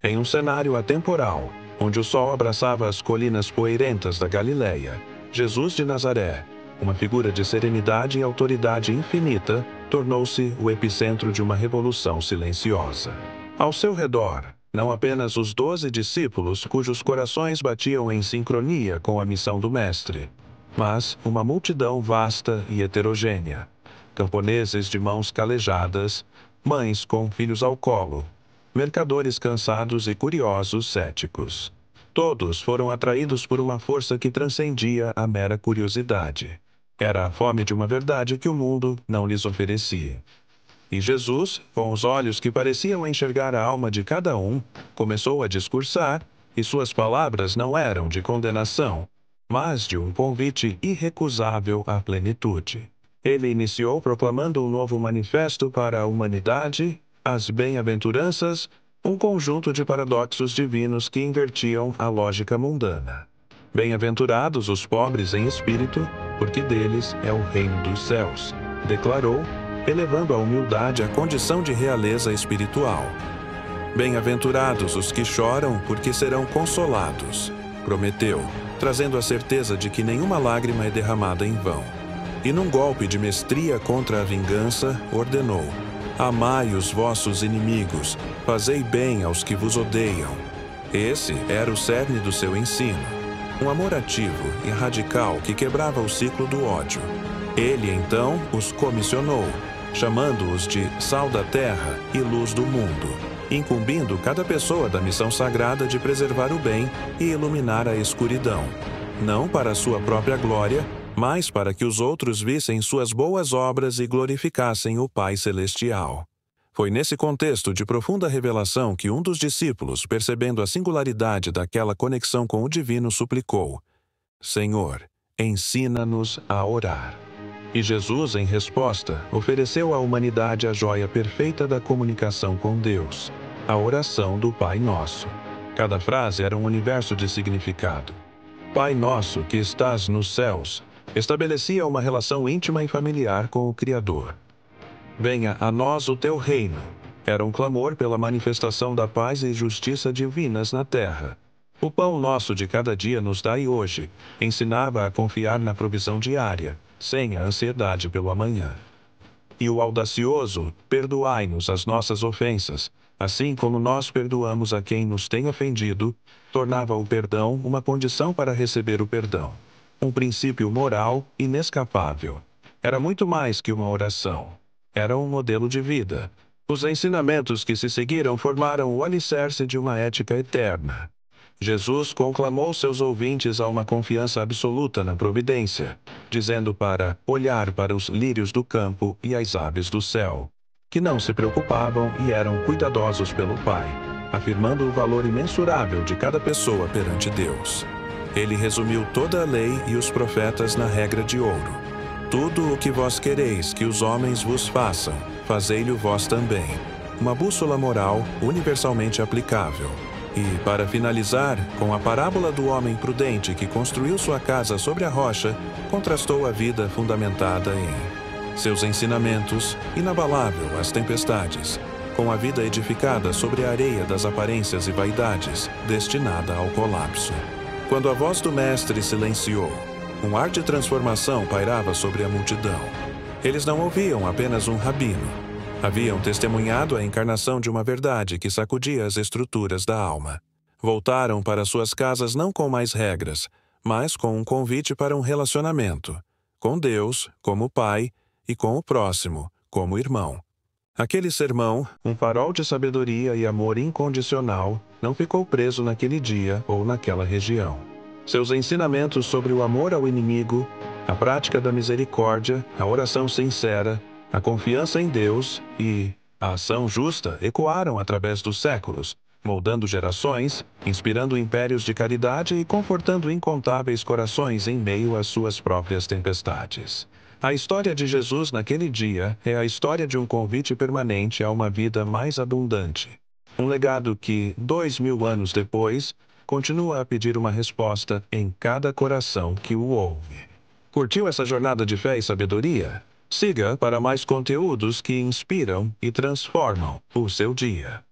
Em um cenário atemporal, onde o sol abraçava as colinas poeirentas da Galileia, Jesus de Nazaré, uma figura de serenidade e autoridade infinita, tornou-se o epicentro de uma revolução silenciosa. Ao seu redor, não apenas os 12 discípulos cujos corações batiam em sincronia com a missão do Mestre, mas uma multidão vasta e heterogênea. Camponeses de mãos calejadas, mães com filhos ao colo, mercadores cansados e curiosos céticos. Todos foram atraídos por uma força que transcendia a mera curiosidade. Era a fome de uma verdade que o mundo não lhes oferecia. E Jesus, com os olhos que pareciam enxergar a alma de cada um, começou a discursar, e suas palavras não eram de condenação, mas de um convite irrecusável à plenitude. Ele iniciou proclamando um novo manifesto para a humanidade, as bem-aventuranças, um conjunto de paradoxos divinos que invertiam a lógica mundana. Bem-aventurados os pobres em espírito, porque deles é o reino dos céus, declarou, elevando a humildade à condição de realeza espiritual. Bem-aventurados os que choram, porque serão consolados, prometeu, trazendo a certeza de que nenhuma lágrima é derramada em vão. E num golpe de mestria contra a vingança, ordenou: amai os vossos inimigos, fazei bem aos que vos odeiam. Esse era o cerne do seu ensino, um amor ativo e radical que quebrava o ciclo do ódio. Ele, então, os comissionou, chamando-os de sal da terra e luz do mundo, incumbindo cada pessoa da missão sagrada de preservar o bem e iluminar a escuridão, não para a sua própria glória, mas para que os outros vissem suas boas obras e glorificassem o Pai Celestial. Foi nesse contexto de profunda revelação que um dos discípulos, percebendo a singularidade daquela conexão com o divino, suplicou: Senhor, ensina-nos a orar. E Jesus, em resposta, ofereceu à humanidade a joia perfeita da comunicação com Deus, a oração do Pai Nosso. Cada frase era um universo de significado. Pai Nosso que estás nos céus, estabelecia uma relação íntima e familiar com o Criador. Venha a nós o teu reino. Era um clamor pela manifestação da paz e justiça divinas na terra. O pão nosso de cada dia nos dai hoje, ensinava a confiar na provisão diária, sem a ansiedade pelo amanhã. E o audacioso, perdoai-nos as nossas ofensas, assim como nós perdoamos a quem nos tem ofendido, tornava o perdão uma condição para receber o perdão. Um princípio moral inescapável. Era muito mais que uma oração. Era um modelo de vida. Os ensinamentos que se seguiram formaram o alicerce de uma ética eterna. Jesus conclamou seus ouvintes a uma confiança absoluta na providência, dizendo para olhar para os lírios do campo e as aves do céu, que não se preocupavam e eram cuidadosos pelo Pai, afirmando o valor imensurável de cada pessoa perante Deus. Ele resumiu toda a lei e os profetas na regra de ouro: tudo o que vós quereis que os homens vos façam, fazei-lhe vós também. Uma bússola moral universalmente aplicável. E, para finalizar, com a parábola do homem prudente que construiu sua casa sobre a rocha, contrastou a vida fundamentada em seus ensinamentos, inabalável às tempestades, com a vida edificada sobre a areia das aparências e vaidades, destinada ao colapso. Quando a voz do Mestre silenciou, um ar de transformação pairava sobre a multidão. Eles não ouviam apenas um rabino. Haviam testemunhado a encarnação de uma verdade que sacudia as estruturas da alma. Voltaram para suas casas não com mais regras, mas com um convite para um relacionamento, com Deus, como Pai, e com o próximo, como irmão. Aquele sermão, um farol de sabedoria e amor incondicional, não ficou preso naquele dia ou naquela região. Seus ensinamentos sobre o amor ao inimigo, a prática da misericórdia, a oração sincera, a confiança em Deus e a ação justa ecoaram através dos séculos, moldando gerações, inspirando impérios de caridade e confortando incontáveis corações em meio às suas próprias tempestades. A história de Jesus naquele dia é a história de um convite permanente a uma vida mais abundante. Um legado que, 2000 anos depois, continua a pedir uma resposta em cada coração que o ouve. Curtiu essa jornada de fé e sabedoria? Siga para mais conteúdos que inspiram e transformam o seu dia.